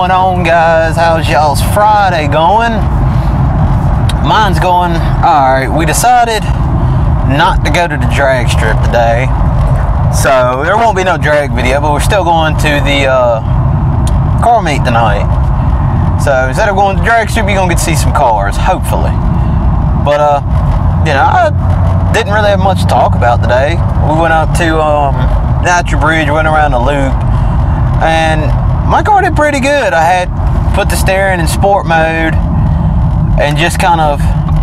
going on, guys? How's y'all's Friday going? Mine's going alright. We decided not to go to the drag strip today, so there won't be no drag video, but we're still going to the car meet tonight. So instead of going to the drag strip, you're gonna get to see some cars, hopefully. But you know, I didn't really have much to talk about today. We went up to Natural Bridge, went around the loop, and my car did pretty good. I had put the steering in sport mode and just kind of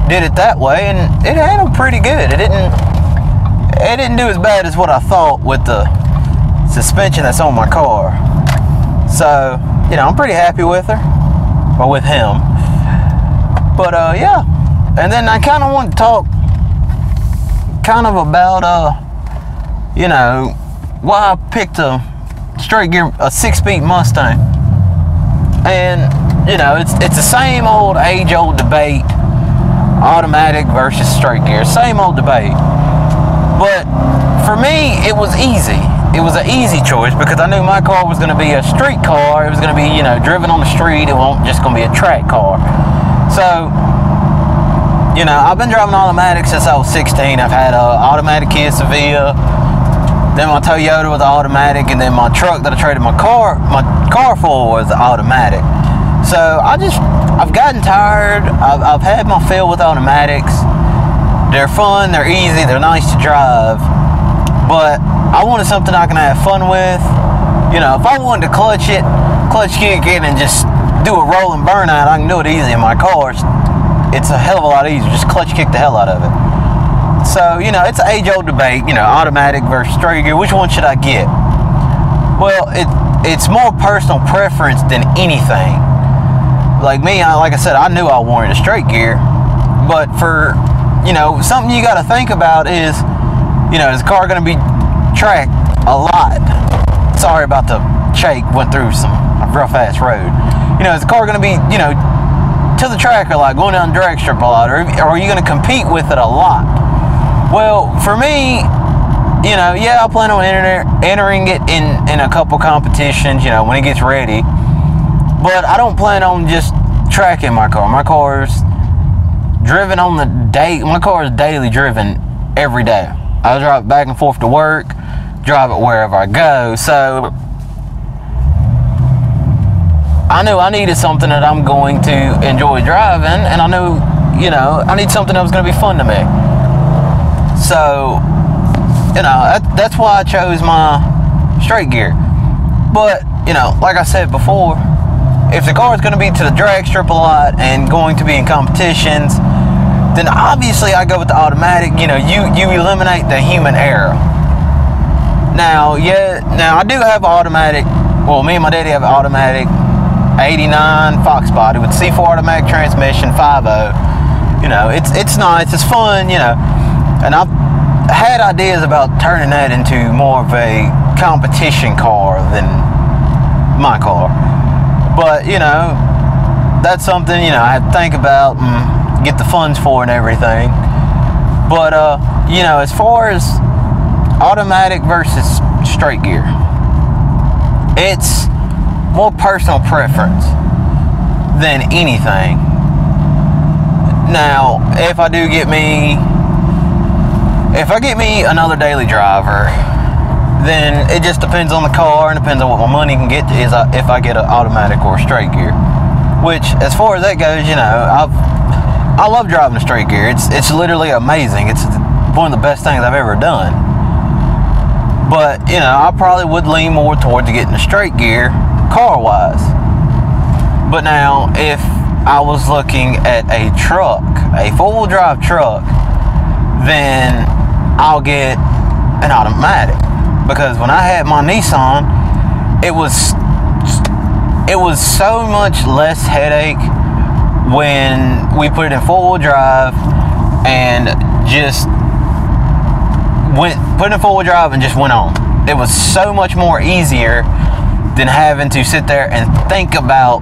did it that way, and it handled pretty good. It didn't do as bad as what I thought with the suspension that's on my car. So, you know, I'm pretty happy with her, or with him. But yeah, and then I kind of want to talk kind of about you know, why I picked a straight gear, a 6-speed Mustang. And you know, it's the same old age-old debate, automatic versus straight gear, same old debate. But for me, it was easy. It was an easy choice because I knew my car was going to be a street car. It was going to be, you know, driven on the street. It wasn't just going to be a track car. So, you know, I've been driving automatic since I was 16. I've had an automatic Kia Sevilla, then my Toyota was automatic, and then my truck that I traded my car for was automatic. So I've gotten tired. I've had my fill with automatics. They're fun, they're easy, they're nice to drive, but I wanted something I can have fun with. You know, if I wanted to clutch kick it, and just do a rolling burnout, I can do it easy in my car. It's a hell of a lot easier. Just clutch kick the hell out of it. So, you know, it's an age-old debate, you know, automatic versus straight gear. Which one should I get? Well, it's more personal preference than anything. Like me, like I said, I knew I wanted a straight gear, but for, you know, something you got to think about is, you know, is the car going to be tracked a lot? Sorry about the shake, went through some rough-ass road. You know, is the car going to be, you know, to the track a lot, going down the drag strip a lot, or are you going to compete with it a lot? Well, for me, you know, yeah, I plan on entering it in a couple competitions, you know, when it gets ready. But I don't plan on just tracking my car. My car's driven on the day. My car is daily driven every day. I drive it back and forth to work, drive it wherever I go. So I knew I needed something that I'm going to enjoy driving, and I knew, you know, I need something that was going to be fun to me. So, you know, that's why I chose my straight gear. But, you know, like I said before, if the car is going to be to the drag strip a lot and going to be in competitions, then obviously I go with the automatic. You know, you eliminate the human error. Now, yeah, now I do have an automatic. Well, me and my daddy have an automatic 89 Fox body with C4 automatic transmission, 5.0. You know, it's nice, it's fun, you know. And I've had ideas about turning that into more of a competition car than my car. But, you know, that's something, you know, I have to think about and get the funds for and everything. But, you know, as far as automatic versus straight gear, it's more personal preference than anything. Now, if I get me another daily driver, then it just depends on the car and depends on what my money can get if I get an automatic or a straight gear. Which, as far as that goes, you know, I love driving a straight gear. It's literally amazing. It's one of the best things I've ever done. But, you know, I probably would lean more towards getting a straight gear car-wise. But now, if I was looking at a truck, a four-wheel drive truck, then I'll get an automatic. Because when I had my Nissan, it was so much less headache when we put it in four-wheel drive and just put it in four-wheel drive and just went on. It was so much more easier than having to sit there and think about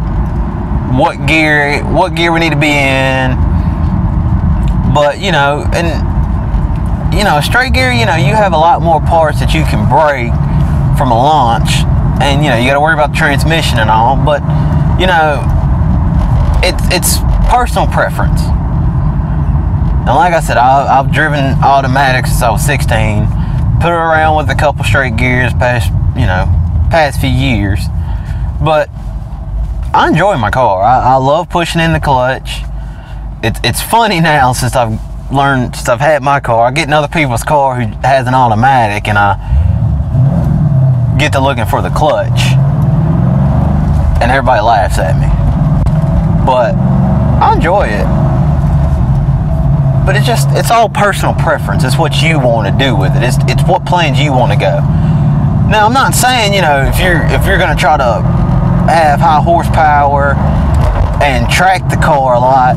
what gear we need to be in. But, you know, and you know, straight gear, you know, you have a lot more parts that you can break from a launch, and you know, you got to worry about the transmission and all. But you know, it's personal preference. And like I said, I've driven automatic since I was 16. Put it around with a couple straight gears past few years. But I enjoy my car. I love pushing in the clutch. It's funny now since I've had my car. I get in other people's car who has an automatic, and I get to looking for the clutch, and everybody laughs at me. But I enjoy it. But it's all personal preference. It's what you want to do with it. It's what planes you want to go. Now, I'm not saying, if you're going to try to have high horsepower and track the car a lot,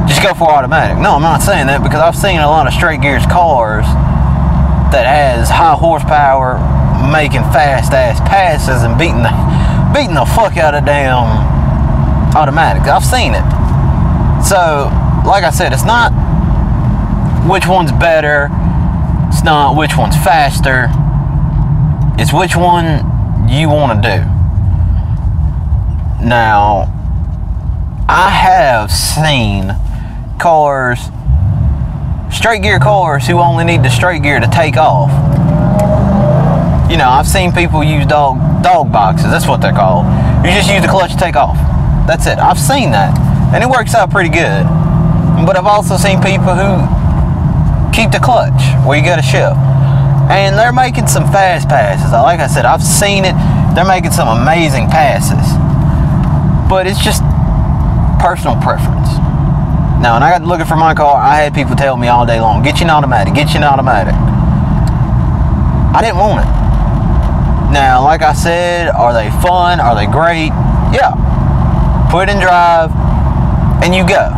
just go for automatic. No, I'm not saying that, because I've seen a lot of straight gears cars that has high horsepower making fast ass passes and beating the fuck out of damn automatic. I've seen it. So, like I said, it's not which one's better. It's not which one's faster. It's which one you want to do. Now, I have seen cars, straight gear cars, who only need the straight gear to take off. I've seen people use dog boxes. That's what they're called. You just use the clutch to take off. That's it. I've seen that, and it works out pretty good. But I've also seen people who keep the clutch where you got to shift, and they're making some fast passes. Like I said, I've seen it. They're making some amazing passes. But it's just personal preference. Now, when I got looking for my car, I had people tell me all day long, get you an automatic, get you an automatic. I didn't want it. Now, like I said, are they fun? Are they great? Yeah. Put it in drive, and you go.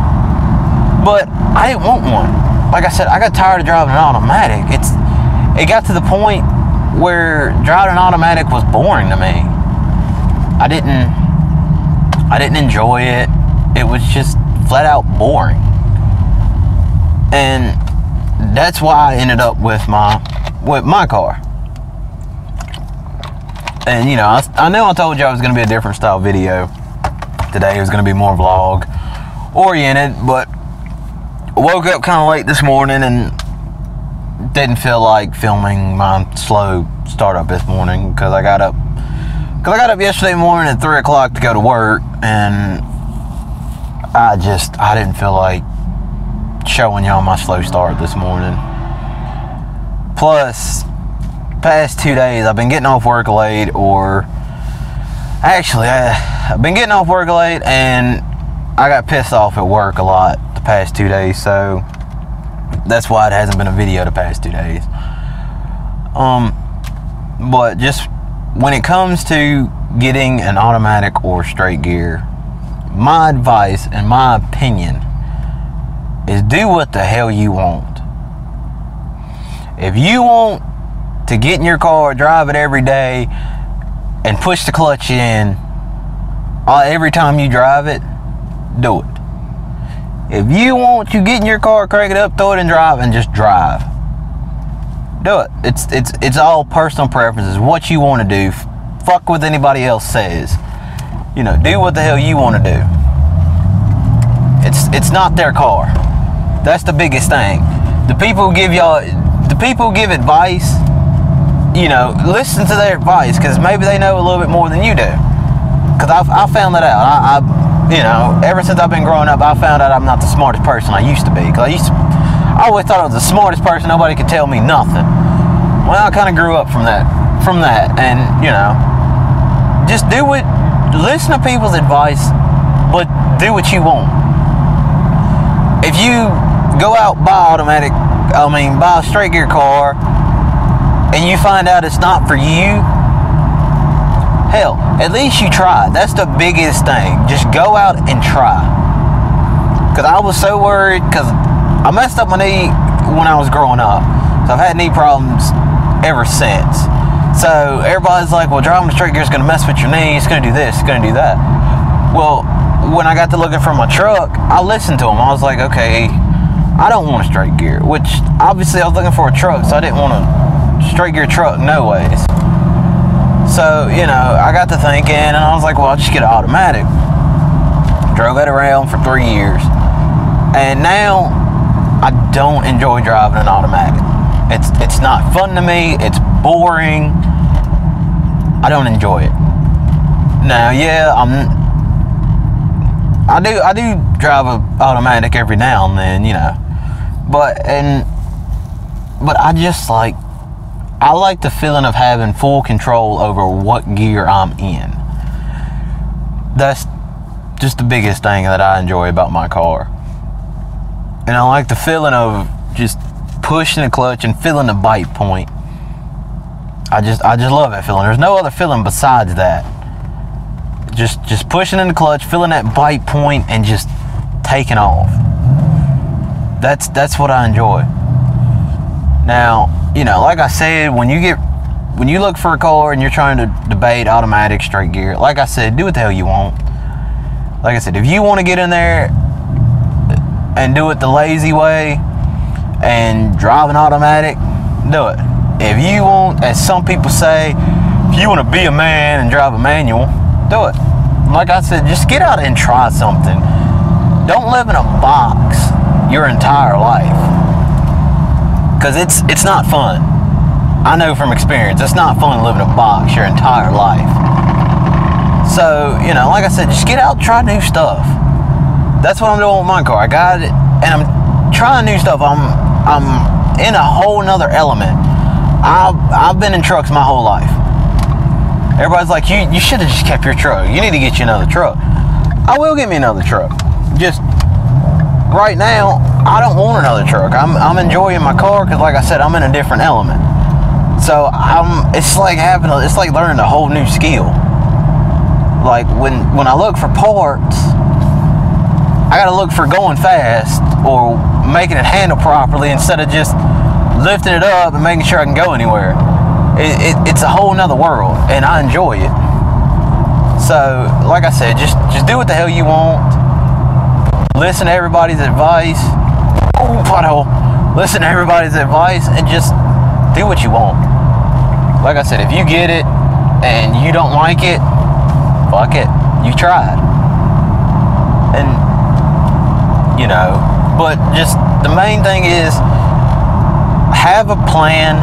But I didn't want one. Like I said, I got tired of driving an automatic. It got to the point where driving an automatic was boring to me. I didn't enjoy it. It was just flat out boring. And that's why I ended up with my car. And I know I told you I was going to be a different style video today. It was going to be more vlog oriented, but I woke up kind of late this morning and didn't feel like filming my slow startup this morning, because I got up yesterday morning at 3 o'clock to go to work, and I didn't feel like showing y'all my slow start this morning. Plus, past 2 days I've been getting off work late, I've been getting off work late, and I got pissed off at work a lot the past 2 days, so that's why it hasn't been a video the past 2 days. But just when it comes to getting an automatic or straight gear, my advice and my opinion is do what the hell you want. If you want to get in your car, drive it every day, and push the clutch in every time you drive it, do it. If you want to get in your car, crank it up, throw it in drive, and just drive, do it. It's all personal preferences. What you want to do. Fuck what anybody else says. Do what the hell you want to do. It's not their car. That's the biggest thing. The people who give advice, listen to their advice, because maybe they know a little bit more than you do. Because I found that out. Ever since I've been growing up, I found out I'm not the smartest person I used to be. Because I always thought I was the smartest person. Nobody could tell me nothing. Well, I kind of grew up from that, and just listen to people's advice, but do what you want. If you go out buy a straight gear car, and you find out it's not for you, hell, at least you tried. That's the biggest thing. Just go out and try. Because I was so worried, because I messed up my knee when I was growing up. So I've had knee problems ever since. So everybody's like, well, driving a straight gear is going to mess with your knee. It's going to do this. It's going to do that. Well, when I got to looking for my truck, I listened to them. I was like, okay, I don't want a straight gear. Which, obviously, I was looking for a truck, so I didn't want a straight gear truck, no ways. So, I got to thinking, and I was like, well, I'll just get an automatic. Drove it around for 3 years. And now I don't enjoy driving an automatic. It's not fun to me. It's boring. I don't enjoy it. Now, yeah, I do drive an automatic every now and then, you know. But I just like the feeling of having full control over what gear I'm in. That's just the biggest thing that I enjoy about my car. And I like the feeling of just pushing the clutch and feeling the bite point. I just love that feeling. There's no other feeling besides that. Just pushing in the clutch, feeling that bite point, and just taking off. That's what I enjoy. Now, you know, like I said, when you look for a car and you're trying to debate automatic, straight gear, like I said, do what the hell you want. Like I said, if you want to get in there and do it the lazy way and drive an automatic, do it. If you want, as some people say, if you want to be a man and drive a manual, do it. Like I said, just get out and try something. Don't live in a box your entire life, because it's not fun. I know from experience, it's not fun living in a box your entire life. So, you know, like I said, just get out and try new stuff. That's what I'm doing with my car. I got it, and I'm trying new stuff. I'm in a whole nother element. I've been in trucks my whole life. Everybody's like, you should have just kept your truck. You need to get you another truck. I will get me another truck. Just right now, I don't want another truck. I'm enjoying my car because, like I said, I'm in a different element. So it's like learning a whole new skill. Like when I look for parts, I gotta look for going fast or making it handle properly instead of just lifting it up and making sure I can go anywhere. It's a whole nother world, and I enjoy it. So, like I said, just do what the hell you want. Listen to everybody's advice. Oh, pothole. Listen to everybody's advice and just do what you want. Like I said, if you get it and you don't like it, fuck it. You tried. And, you know, but just the main thing is have a plan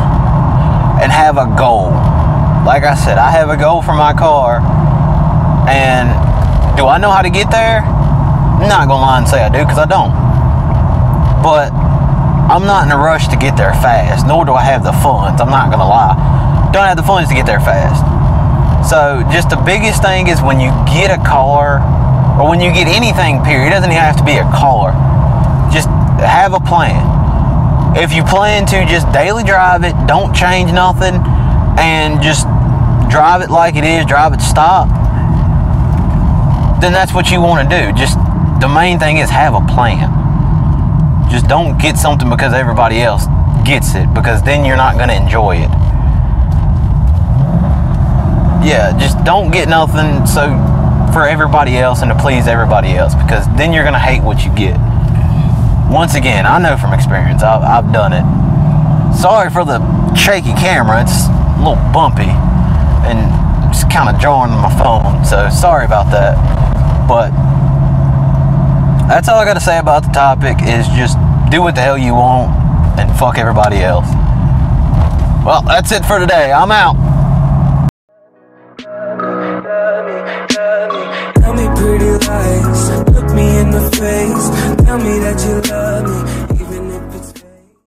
and have a goal. Like I said, I have a goal for my car, and do I know how to get there? I'm not gonna lie and say I do, because I don't. But I'm not in a rush to get there fast, nor do I have the funds. I'm not gonna lie. Don't have the funds to get there fast. So just the biggest thing is when you get a car, or when you get anything, period, it doesn't even have to be a car. Just have a plan. If you plan to just daily drive it, don't change nothing, and just drive it like it is, drive it stop, then that's what you want to do. Just the main thing is have a plan. Just don't get something because everybody else gets it, because then you're not going to enjoy it. Yeah, just don't get nothing for everybody else and to please everybody else, because then you're going to hate what you get. Once again, I know from experience. I've done it. Sorry for the shaky camera. It's a little bumpy and just kind of jarring my phone. So sorry about that. But that's all I got to say about the topic, is just do what the hell you want and fuck everybody else. Well, that's it for today. I'm out.